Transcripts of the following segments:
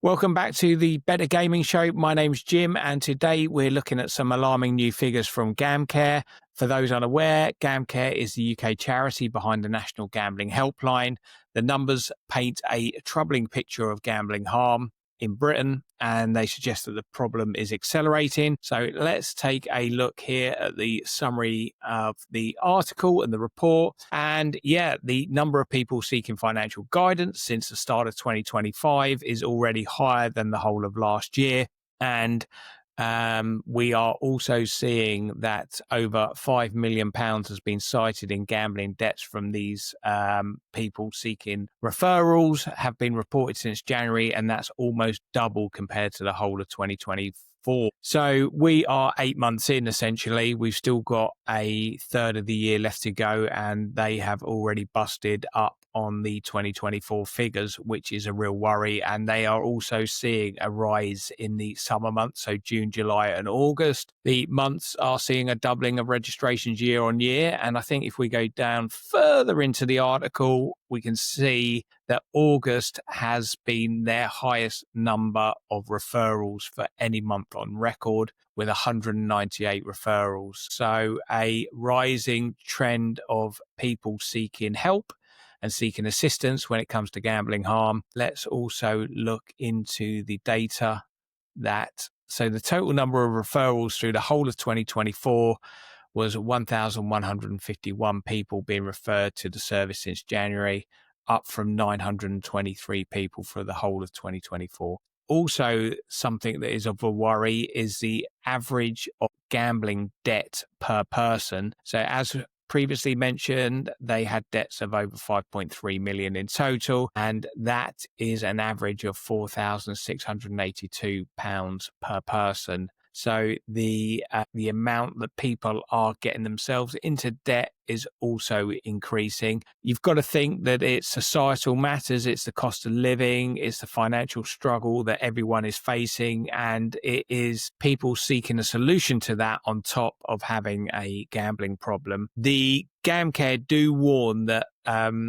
Welcome back to the Better Gaming Show. My name's Jim, and today we're looking at some alarming new figures from GamCare. For those unaware, GamCare is the UK charity behind the National Gambling Helpline. The numbers paint a troubling picture of gambling harm in Britain, and they suggest that the problem is accelerating. So let's take a look here at the summary of the article and the report. And yeah, the number of people seeking financial guidance since the start of 2025 is already higher than the whole of last year. And we are also seeing that over £5 million has been cited in gambling debts from these people seeking referrals have been reported since January, and that's almost double compared to the whole of 2024. So we are 8 months in, essentially. We've still got a third of the year left to go, and they have already busted up on the 2024 figures, which is a real worry. And they are also seeing a rise in the summer months, so June, July and August. The months are seeing a doubling of registrations year on year. And I think if we go down further into the article, we can see that August has been their highest number of referrals for any month on record, with 198 referrals. So a rising trend of people seeking help and seeking assistance when it comes to gambling harm. Let's also look into the data so the total number of referrals through the whole of 2024 was 1,151 people being referred to the service since January, up from 923 people for the whole of 2024. Also, something that is of a worry is the average of gambling debt per person. So as previously mentioned, they had debts of over 5.3 million in total, and that is an average of £4,682 per person. So the amount that people are getting themselves into debt is also increasing. You've got to think that it's societal matters, it's the cost of living, it's the financial struggle that everyone is facing, and it is people seeking a solution to that on top of having a gambling problem. The GamCare do warn that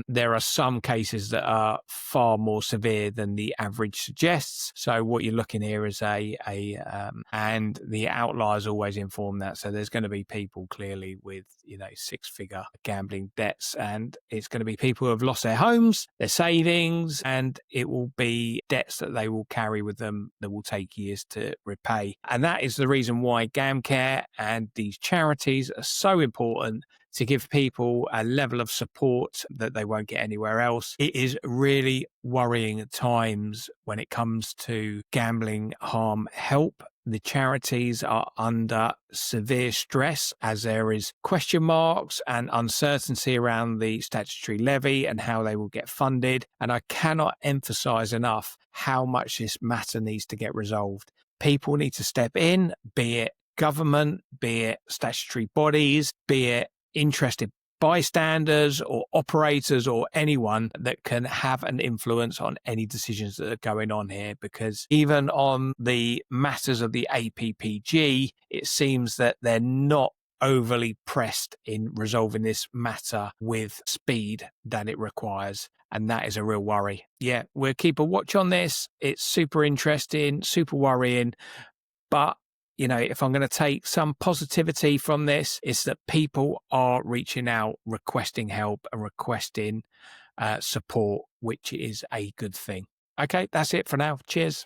there are some cases that are far more severe than the average suggests. So what you're looking here is and the outliers always inform that. So there's going to be people clearly with, six-figure gambling debts, and it's going to be people who have lost their homes, their savings, and it will be debts that they will carry with them that will take years to repay. And that is the reason why GamCare and these charities are so important, to give people a level of support that they won't get anywhere else. It is really worrying at times when it comes to gambling harm help. The charities are under severe stress as there is question marks and uncertainty around the statutory levy and how they will get funded. And I cannot emphasize enough how much this matter needs to get resolved. People need to step in, be it government, be it statutory bodies, be it interested bystanders or operators or anyone that can have an influence on any decisions that are going on here, because even on the matters of the APPG, it seems that they're not overly pressed in resolving this matter with speed that it requires. And that is a real worry. Yeah, we'll keep a watch on this. It's super interesting, super worrying, but if I'm going to take some positivity from this, it's that people are reaching out, requesting help and requesting support, which is a good thing. Okay, that's it for now. Cheers.